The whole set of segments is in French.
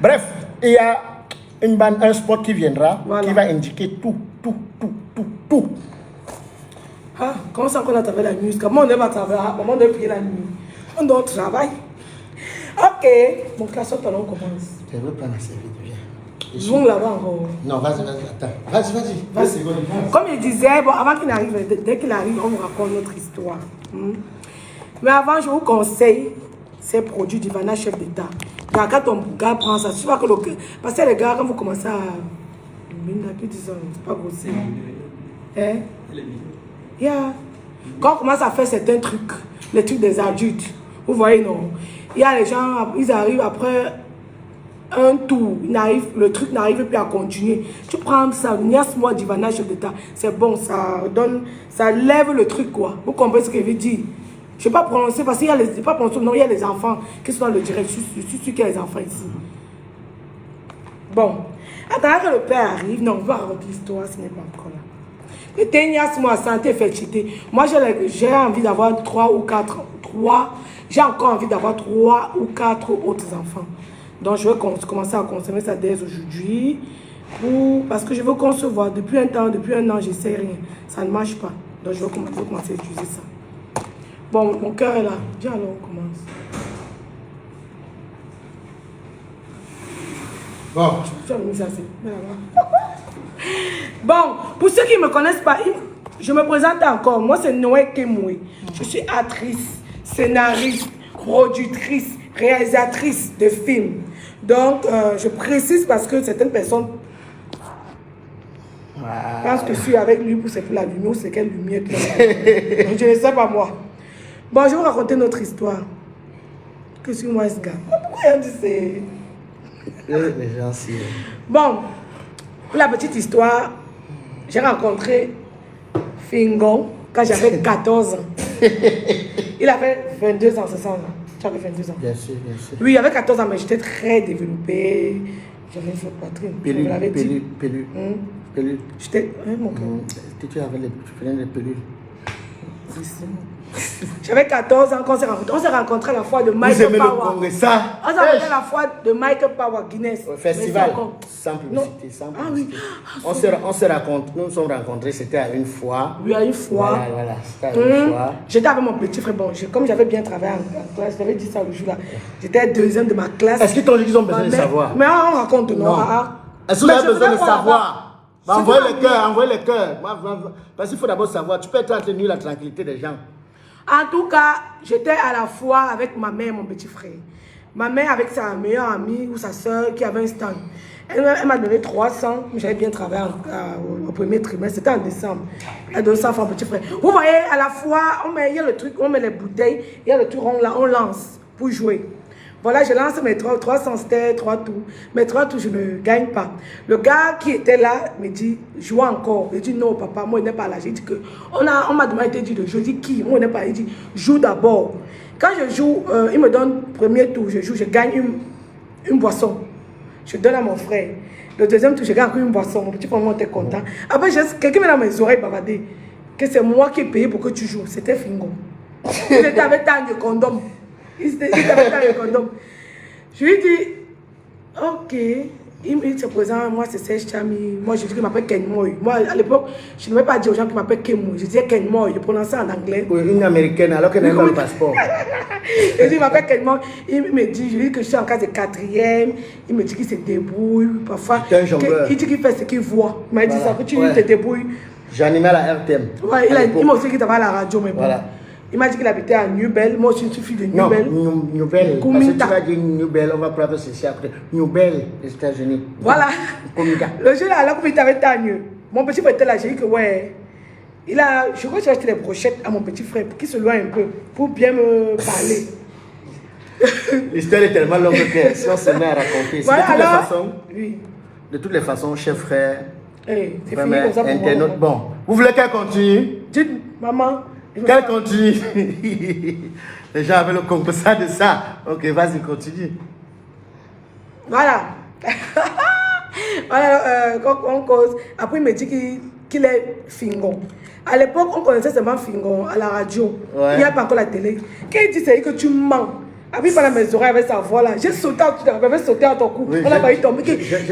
Bref, il y a un spot qui viendra, voilà, qui va indiquer tout. Ah, comment ça qu'on a travaillé la nuit? Comment on va travailler? Comment on doit prier la nuit? On doit travailler. Ok, mon classe, on commence. Je veux prendre la serviette, viens. Zoom là-bas encore. Non, vas-y, attends. Vas-y. Comme il disait, bon, avant qu'il arrive, dès qu'il arrive, on vous raconte notre histoire. Mais avant, je vous conseille ces produits d'Ivana Chef d'État. Quand ton gars prend ça, tu vois que le gars, parce que les gars, quand vous commencez à. C'est pas grossier. Hein? Yeah. Quand on commence à faire certains trucs, les trucs des adultes, vous voyez, non? Il y a les gens, ils arrivent après un tour, le truc n'arrive plus à continuer. Tu prends ça, niasse-moi d'Ivana Chef d'État, c'est bon, ça donne, ça lève le truc, quoi. Vous comprenez ce que je veux dire? Je ne vais pas prononcer parce qu'il y a il y a les enfants qui sont dans le direct. Je suis sûr qu'il y a les enfants ici. Bon, attends que le père arrive. Non, on va raconter l'histoire, ce n'est pas encore là. Le ténias, moi, santé fait cheater. Moi, j'ai envie d'avoir 3 ou 4. J'ai encore envie d'avoir 3 ou 4 autres enfants. Donc, je vais commencer à consommer ça dès aujourd'hui. Parce que je veux concevoir. Depuis un an, je ne sais rien. Ça ne marche pas. Donc, je vais commencer à utiliser ça. Bon, mon cœur est là. Viens alors, on commence. Bon. Bon, pour ceux qui ne me connaissent pas, je me présente encore. Moi, c'est Noé Kemoui. Je suis actrice, scénariste, productrice, réalisatrice de films. Donc, je précise parce que certaines personnes pensent que je suis avec lui pour la lumière ou c'est quelle lumière. Donc, je ne sais pas moi. Bon, je vais vous raconter notre histoire. Que suis moi ce gars? Pourquoi on dit c'est... Les gens, si... Bon, pour la petite histoire, j'ai rencontré Fingon quand j'avais 14 ans. Il avait 22 ans, c'est ça, non? Tu avais 22 ans? Bien sûr. Oui, il avait 14 ans, mais j'étais très développée. J'avais une forte poitrine. Pelule. J'étais... mon cœur. Tu prenais les pelules. J'avais 14 ans quand on s'est rencontrés. On s'est rencontrés à la fois de Michael Power. On s'est rencontrés à la fois de Michael Power Guinness. Festival, sans publicité. Ah oui. Nous nous sommes rencontrés, c'était à une fois. Oui, à une fois. Voilà, c'était à une fois. J'étais avec mon petit frère. Bon, comme j'avais bien travaillé en classe, j'avais dit ça le jour-là. J'étais deuxième de ma classe. Est-ce qu'ils t'ont dit qu'ils ont besoin de savoir? Mais on raconte, non. Est-ce que tu as besoin de savoir? Envoyez les cœurs. Parce qu'il faut d'abord savoir. Tu peux être entretenu la tranquillité des gens. En tout cas, j'étais à la fois avec ma mère et mon petit frère. Ma mère avec sa meilleure amie ou sa soeur qui avait un stand. Elle m'a donné 300, j'avais bien travaillé au premier trimestre, c'était en décembre. Elle a donné 100 francs au petit frère. Vous voyez, à la fois, il y a le truc, on met les bouteilles, il y a le truc, on lance pour jouer. Voilà, je lance mes 300 c'était 3 tours. Mes 3 tours, je ne gagne pas. Le gars qui était là me dit, joue encore. Il dit, non, papa, moi, il n'est pas là. J'ai dit que, on m'a demandé de jouer. Je dis, qui? Moi, il n'est pas là. Il dit, joue d'abord. Quand je joue, il me donne premier tour, je joue, je gagne une boisson. Je donne à mon frère. Le deuxième tour, je gagne une boisson. Mon petit frère était content. Après, quelqu'un m'a dans mes oreilles bavarder que c'est moi qui ai payé pour que tu joues. C'était Fingo. Il était avec tant de condoms. Il avait tant de condoms. Je lui dis, ok. Il se présente, moi c'est Serge Chami. Moi je dis qu'il m'appelle Ken Moy. Moi à l'époque, je ne vais pas dire aux gens qu'il m'appelle Ken Moy. Je disais Ken Moy, je prononçais en anglais. Oui, une américaine alors qu'elle n'a pas le passeport. Je dis, il m'appelle Ken Moy. Il me dit, je lui dis que je suis en classe de 4e. Il me dit qu'il se débrouille. Parfois, il dit qu'il fait ce qu'il voit. Il m'a dit ça, que tu te débrouilles. J'animais à la RTM. Ouais, il m'a aussi dit qu'il était à la radio, mais bon. Voilà. Il m'a dit qu'il habitait à Newbell. Moi aussi, je suis fille de Newbell. Non, Newbell. Parce que tu vas dire Newbell, on va prendre ceci après. Newbell, les États-Unis. Voilà. Le jeu là, alors qu'il était à New. Mon petit frère était là, j'ai dit que ouais. Je crois que j'ai acheté des brochettes à mon petit frère pour qu'il se loigne un peu, pour bien me parler. L'histoire est tellement longue que si on se met à raconter. Voilà, de toutes les façons, chef frère, c'est fini comme ça pour internaute. Bon, vous voulez qu'elle continue? Dites, maman. Qu'elle continue. Les gens avaient le composant de ça. Ok, vas-y, continue. Voilà. Voilà, on cause. Après, il me dit qu'il est Fingon. À l'époque, on connaissait seulement Fingon à la radio. Ouais. Il n'y a pas encore la télé. Quand il dit, c'est que tu mens. Appuie pas dans mes oreilles avec sa voix là. J'ai sauté, j'avais sauté à ton cou. Oui, On a failli tomber. je suis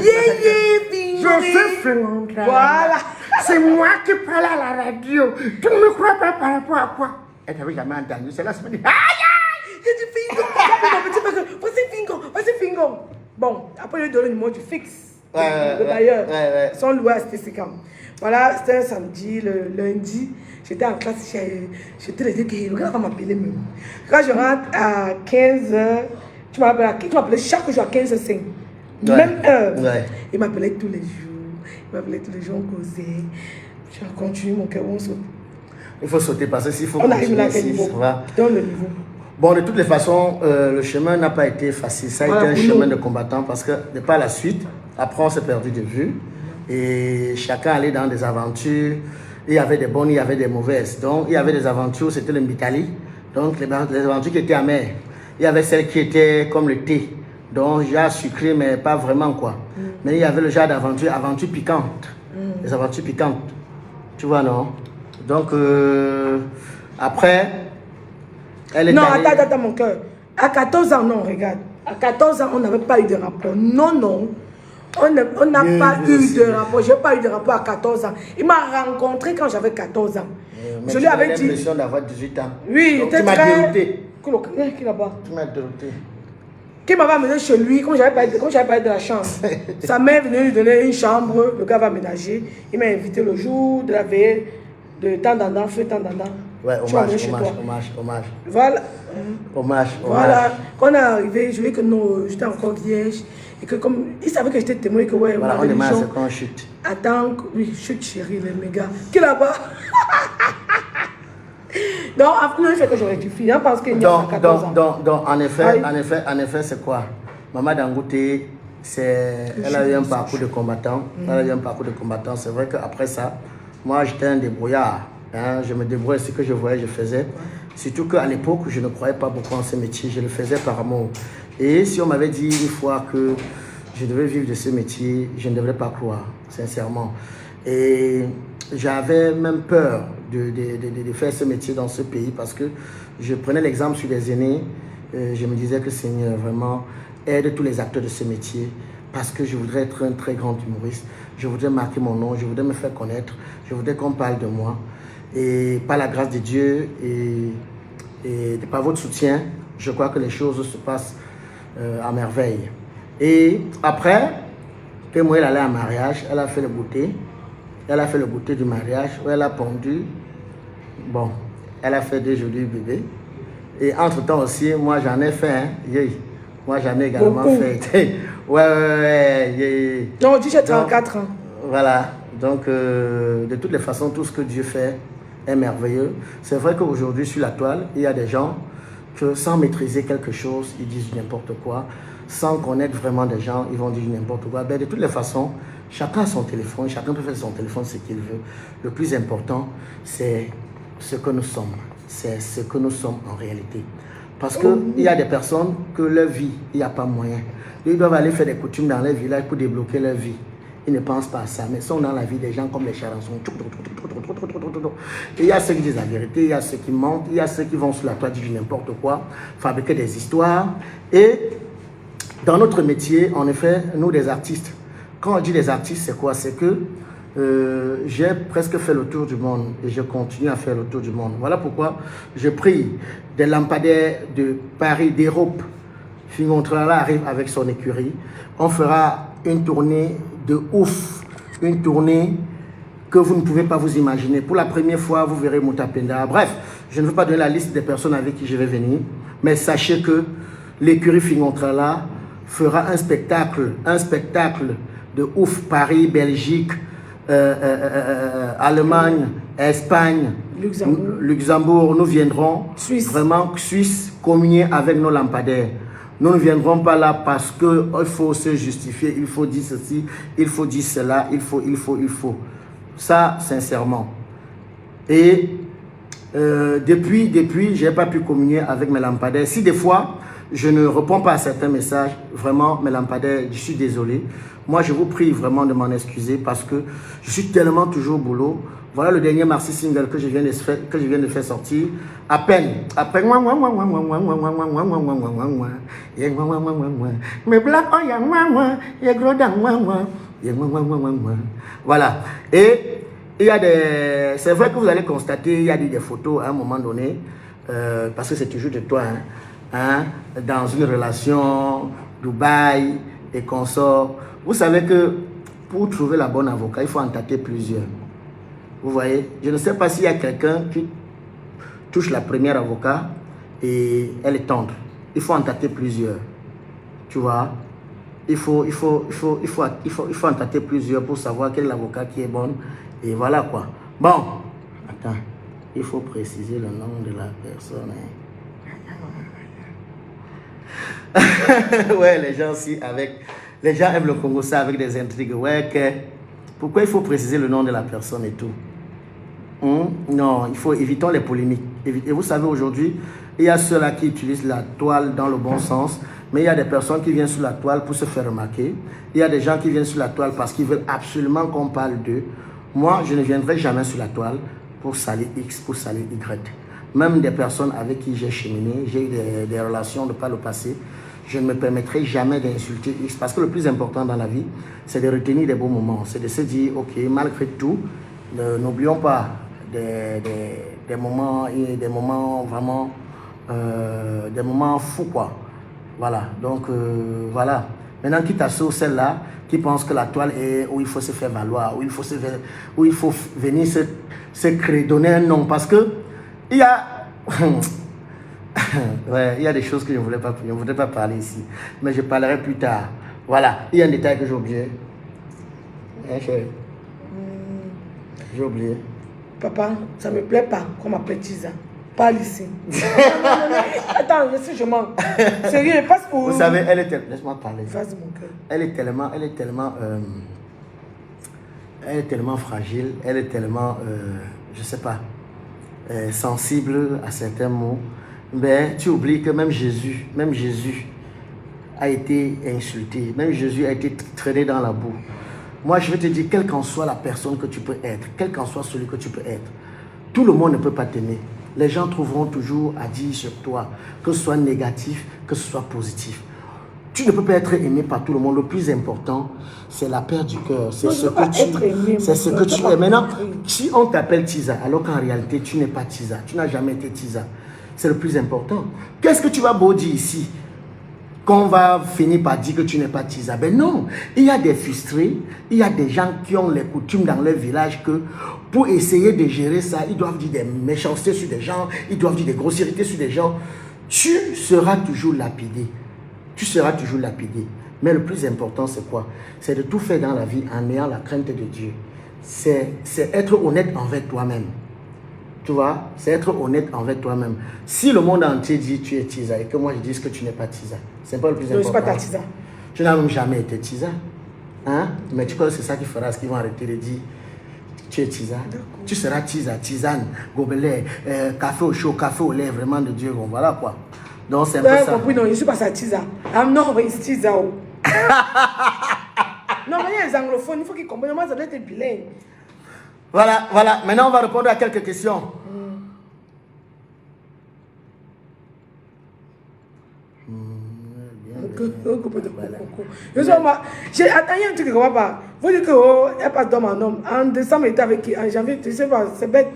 Fingontra. Voilà. C'est moi qui parle à la radio. Tu ne me crois pas par rapport à quoi? Elle t'avait jamais entendu. C'est là que je me dis, aïe aïe! J'ai dit Fingon. Voici Fingon. Bon, après, je lui ai donné le numéro du fixe. D'ailleurs, son loué à Stécicam. Voilà, c'était un samedi, le lundi. J'étais en classe, j'étais les deux qui va m'appeler même. Quand je rentre à 15h, tu m'appelais chaque jour à 15h05. Même heure. Il m'appelait tous les jours, on causait. Je continue mon cœur, on saute. Il faut sauter parce que s'il faut on arrive là à quel continuer, niveau? ça va. Dans le niveau. Bon, de toutes les façons, le chemin n'a pas été facile. Ça a été un chemin de combattant parce que, de par la suite, après on s'est perdu de vue et chacun allait dans des aventures. Il y avait des bonnes, il y avait des mauvaises. Donc, il y avait des aventures, c'était le Mbitali. Donc, les aventures qui étaient amères. Il y avait celles qui étaient comme le thé. Donc, genre sucré, mais pas vraiment quoi. Mais il y avait le genre d'aventure, aventure piquante. Les aventures piquantes. Tu vois, non? Donc, après, elle est non, allée... attends, mon cœur. À 14 ans, non, regarde. À 14 ans, on n'avait pas eu de rapport. Non. On n'a pas eu de rapport. Je n'ai pas eu de rapport à 14 ans. Il m'a rencontré quand j'avais 14 ans. Mais je lui avais dit. l'impression d'avoir 18 ans. Oui, il était très... dérouté. Qui là-bas? Tu m'as dérouté. Qui m'avait amené chez lui, comme j'avais pas eu de la chambre. Sa mère venait lui donner une chambre, le gars va aménager. Il m'a invité le jour de la veille, de temps en temps, Ouais, hommage. Voilà. Hommage. Voilà. Quand on est arrivé, je voyais que j'étais encore vierge. Et que comme il savait que j'étais témoin, que ouais, voilà, ma on est religion. mal, quand on chute. Attends, oui, chute chérie, les mégas. Qui là-bas? Donc, après, il fait que j'aurais dû finir. Je pense qu'il y a 14 ans. Donc, en effet, c'est quoi? Maman Dangote, elle a eu un parcours de combattant. C'est vrai qu'après ça, moi, j'étais un débrouillard. Hein, je me débrouillais, ce que je voyais, je faisais. Surtout qu'à l'époque, je ne croyais pas beaucoup en ce métier. Je le faisais par amour. Et si on m'avait dit une fois que je devais vivre de ce métier, je ne devrais pas croire, sincèrement. Et j'avais même peur de faire ce métier dans ce pays parce que je prenais l'exemple sur les aînés. Je me disais que Seigneur, vraiment, aide tous les acteurs de ce métier parce que je voudrais être un très grand humoriste. Je voudrais marquer mon nom, je voudrais me faire connaître, je voudrais qu'on parle de moi. Et par la grâce de Dieu et par votre soutien, je crois que les choses se passent à merveille. Et après, que moi, elle allait en mariage, elle a fait le goûter. Elle a fait le goûter du mariage où elle a pondu. Bon, elle a fait 2 jolis bébés. Et entre-temps aussi, moi j'en ai fait, hein. Moi j'en ai également fait. Ouais. Non, on dit j'ai 34 ans. Voilà. Donc, de toutes les façons, tout ce que Dieu fait est merveilleux. C'est vrai qu'aujourd'hui, sur la toile, il y a des gens que sans maîtriser quelque chose, ils disent n'importe quoi. Sans connaître vraiment des gens, ils vont dire n'importe quoi. Ben, de toutes les façons, chacun a son téléphone, chacun peut faire de son téléphone ce qu'il veut. Le plus important, c'est ce que nous sommes. C'est ce que nous sommes en réalité. Parce qu'il y a des personnes que leur vie, il n'y a pas moyen. Ils doivent aller faire des coutumes dans leur village pour débloquer leur vie. Ils ne pensent pas à ça, mais sont dans la vie des gens comme les charançons. Et il y a ceux qui disent la vérité, il y a ceux qui mentent, il y a ceux qui vont sur la toile dire n'importe quoi, fabriquer des histoires. Et dans notre métier, en effet, nous des artistes, quand on dit des artistes, c'est quoi? C'est que j'ai presque fait le tour du monde et je continue à faire le tour du monde. Voilà pourquoi je prie des lampadaires de Paris, d'Europe. Fingontrala arrive avec son écurie. On fera une tournée de ouf, une tournée que vous ne pouvez pas vous imaginer. Pour la première fois, vous verrez Moutapenda. Bref, je ne veux pas donner la liste des personnes avec qui je vais venir, mais sachez que l'écurie Fingontrala fera un spectacle de ouf. Paris, Belgique, Allemagne, Espagne, Luxembourg. Nous viendrons vraiment Suisse communier avec nos lampadaires. Nous ne viendrons pas là parce qu'il faut se justifier, il faut dire ceci, il faut dire cela, il faut. Ça, sincèrement. Et depuis je n'ai pas pu communier avec mes lampadaires. Si des fois, je ne réponds pas à certains messages. Vraiment, mes lampadaires, je suis désolé. Moi, je vous prie vraiment de m'en excuser parce que je suis tellement toujours au boulot. Voilà le dernier Merci single que je viens de faire sortir. À peine. Après. Voilà. Et il y a des. C'est vrai que vous allez constater, il y a des photos à un moment donné. Parce que c'est toujours de toi. Dans une relation, Dubaï et consorts. Vous savez que pour trouver la bonne avocat, il faut en tâter plusieurs. Vous voyez, je ne sais pas s'il y a quelqu'un qui touche la première avocat et elle est tendre. Il faut en tâter plusieurs. Tu vois, il faut en tâter plusieurs pour savoir quel est l'avocat qui est bon. Et voilà quoi. Bon, attends, il faut préciser le nom de la personne. Ouais, les gens aussi les gens aiment le Congo ça avec des intrigues. Ouais, pourquoi il faut préciser le nom de la personne et tout? Non, évitons les polémiques. Et vous savez, aujourd'hui, il y a ceux-là qui utilisent la toile dans le bon sens, mais il y a des personnes qui viennent sur la toile pour se faire remarquer. Il y a des gens qui viennent sur la toile parce qu'ils veulent absolument qu'on parle d'eux. Moi, je ne viendrai jamais sur la toile pour salir X, pour salir Y. Même des personnes avec qui j'ai cheminé, j'ai eu des relations de par le passé, je ne me permettrai jamais d'insulter X parce que le plus important dans la vie, c'est de retenir des beaux moments. C'est de se dire, ok, malgré tout, n'oublions pas des moments vraiment, des moments fous, quoi. Voilà, donc voilà. Maintenant, quitte à celle-là qui pense que la toile est où il faut se faire valoir, où il faut venir se créer, donner un nom. Parce que il y a... ouais, il y a des choses que je ne voudrais pas parler ici. Mais je parlerai plus tard. Voilà, il y a un détail que j'ai oublié. Hein, chérie? J'ai oublié. Papa, ça ne me plaît pas qu'on m'appelle Tisa. Parle ici. Attends, je mens. Sérieux, passe pour... Vous savez, elle est... Laisse-moi parler. Vas-y, mon cœur. Elle est tellement fragile. Elle est tellement, je ne sais pas, sensible à certains mots. Mais tu oublies que même Jésus a été insulté. Même Jésus a été traîné dans la boue. Moi, je vais te dire, quelle qu'en soit la personne que tu peux être, quel qu'en soit celui que tu peux être, tout le monde ne peut pas t'aimer. Les gens trouveront toujours à dire sur toi, que ce soit négatif, que ce soit positif. Tu ne peux pas être aimé par tout le monde. Le plus important, c'est la paix du cœur. C'est ce que tu es. Maintenant, si on t'appelle Tisa, alors qu'en réalité, tu n'es pas Tisa. Tu n'as jamais été Tisa. C'est le plus important. Qu'est-ce que tu vas beau dire ici? Qu'on va finir par dire que tu n'es pas Tisa. Ben non, il y a des frustrés, il y a des gens qui ont les coutumes dans leur village que pour essayer de gérer ça, ils doivent dire des méchancetés sur des gens, ils doivent dire des grossièretés sur des gens. Tu seras toujours lapidé. Tu seras toujours lapidé. Mais le plus important, c'est quoi? C'est de tout faire dans la vie en ayant la crainte de Dieu. C'est être honnête envers toi-même. Tu vois, c'est être honnête envers toi-même. Si le monde entier dit tu es Tisa et que moi je dis que tu n'es pas Tisa, c'est pas le plus important. Je ne suis pas ta Tisa. Tu n'as même jamais été Tisa. Hein? Mais tu crois que c'est ça qui fera ce qu'ils vont arrêter de dire tu es Tisa. Tu seras Tisa, tisane, gobelet, café au chaud, café au lait, vraiment de Dieu. Bon, voilà quoi. Donc c'est un peu ça. Compris, non, je ne suis pas sa Tisa. I'm not his Tisa. Non, mais il y a les anglophones, il faut qu'ils comprennent. Moi, ça doit être bilingue. Voilà, voilà. Maintenant, on va répondre à quelques questions. J'ai attendu un truc que pas. Vous dites qu'elle passe d'homme en homme. En décembre, elle était avec qui? En janvier, tu sais pas, c'est bête.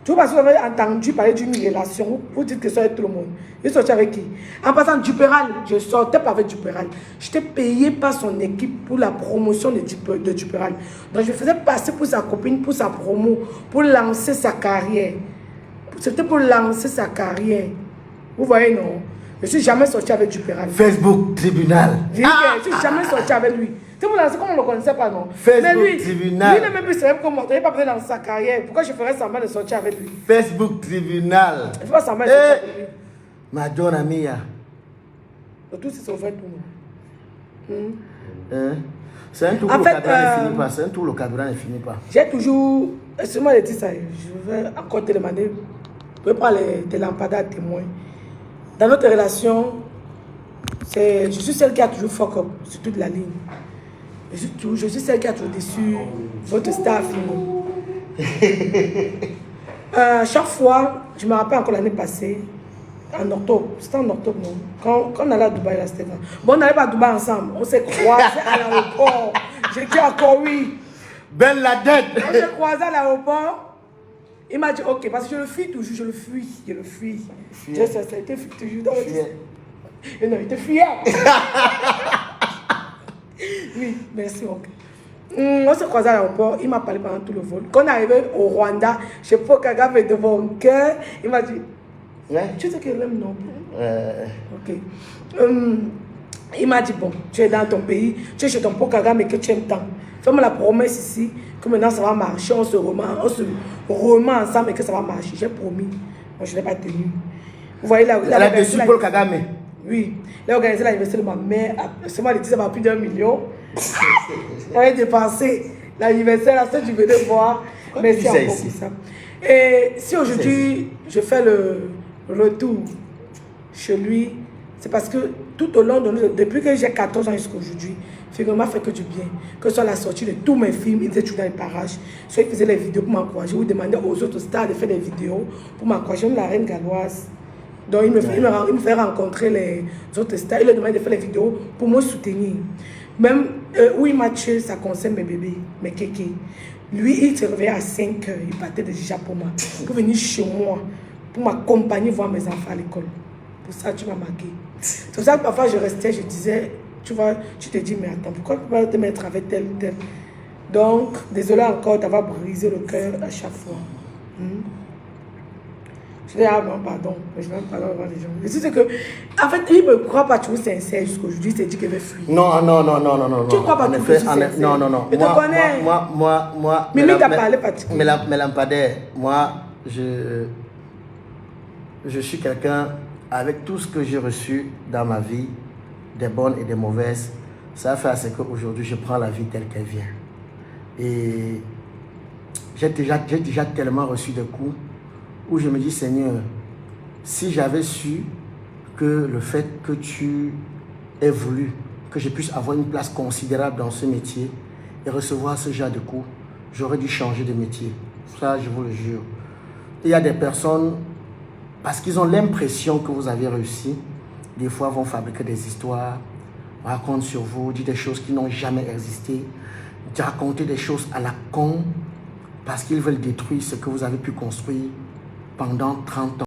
Tu vois, parce que vous avez entendu parler d'une relation, vous dites que ça est tout le monde. Je sortais avec qui? En passant Duperal, je sortais pas avec Duperal. J'étais payé par son équipe pour la promotion de Duperal. Donc je faisais passer pour sa copine, pour sa promo, pour lancer sa carrière. C'était pour lancer sa carrière. Vous voyez, non? Je suis jamais sorti avec Duperal. Facebook tribunal. Je suis jamais sorti avec lui. C'est pour lancer, comme on ne le connaissait pas, non? Facebook mais lui, tribunal. Lui, même plus célèbre que moi. Il n'a pas besoin de lancer sa carrière. Pourquoi je ferais semblant de sortir avec lui? Facebook tribunal. Je ne fais pas semblant de sortir avec lui. Madonna mia. Tout c'est ouvert pour nous. C'est un tour, en le cadran ne finit pas. C'est un tour, le cadran ne finit pas. J'ai toujours... Excuse-moi de dire ça. Je vais encore te demander. Vous pouvez prendre des lampadaires témoins. Dans notre relation, Je suis celle qui a toujours fuck up sur toute la ligne. Je suis celle qui a toujours déçu votre staff. Chaque fois, je me rappelle encore l'année passée, en octobre, c'était en octobre, non? Quand on allait à Dubaï, là, c'était bon, on n'allait pas à Dubaï ensemble, on s'est croisés à l'aéroport. J'étais encore oui. Ben Laden. On s'est croisés à l'aéroport. Il m'a dit, ok, parce que je le fuis toujours, je le fuis. Ça a été toujours dans le... Non, il te fuyait. Oui, merci, ok. On s'est croisés à l'aéroport, il m'a parlé pendant tout le vol. Quand on est arrivé au Rwanda, je sais pas, Kagame est devant mon cœur, il m'a dit, Ouais. tu sais qu'elle aime non? Ok. Il m'a dit, bon, tu es dans ton pays, tu es chez ton pote Kagame et que tu aimes tant. Fais-moi la promesse ici que maintenant ça va marcher, on se remet ensemble et que ça va marcher. J'ai promis. Moi, je n'ai pas tenu. Vous voyez là, Elle a déçu Paul Kagame. Oui, il a organisé l'anniversaire de ma mère. Seulement, il dit ça va plus d'1 million. J'avais dépensé l'anniversaire, la seule, tu venais voir. Merci encore pour ça. Et si aujourd'hui, je fais le retour chez lui, c'est parce que tout au long de nous, depuis que j'ai 14 ans jusqu'à aujourd'hui, Figure fait que du bien. Que ce soit la sortie de tous mes films, ils étaient toujours dans les parages. Soit ils faisaient les vidéos pour m'encourager, ou demandaient aux autres stars de faire des vidéos pour m'encourager. Même la reine galloise. Donc, il me fait rencontrer les autres stars. Il leur demandait de faire les vidéos pour me soutenir. Même où il m'a tué, ça concerne mes bébés, mes kékés. Lui, il se réveillait à 5 h. Il partait déjà pour moi. Pour venir chez moi, pour m'accompagner voir mes enfants à l'école. Pour ça, tu m'as marqué. C'est pour ça que parfois, je restais, je disais, tu vois, tu te dis, mais attends, pourquoi tu ne peux pas te mettre avec tel ou tel? Donc, désolé encore d'avoir brisé le cœur à chaque fois. Je dis, ah bon, pardon, mais je vais pas voir les gens. Je dis que, en fait, il ne me croit pas toujours sincère jusqu'aujourd'hui, il s'est dit qu'il veut fuir. Non. Tu ne crois pas toujours sincère? Non. Je te connais. Moi, Mimi t'a parlé particulièrement. Mais Lampadaire, moi, je suis quelqu'un, avec tout ce que j'ai reçu dans ma vie, des bonnes et des mauvaises, ça fait à ce qu'aujourd'hui, je prends la vie telle qu'elle vient. Et j'ai déjà tellement reçu de coups où je me dis, Seigneur, si j'avais su que le fait que tu aies voulu que je puisse avoir une place considérable dans ce métier et recevoir ce genre de coups, j'aurais dû changer de métier. Ça, je vous le jure. Il y a des personnes, parce qu'ils ont l'impression que vous avez réussi, des fois vont fabriquer des histoires, racontent sur vous, disent des choses qui n'ont jamais existé, raconter des choses à la con, parce qu'ils veulent détruire ce que vous avez pu construire pendant 30 ans.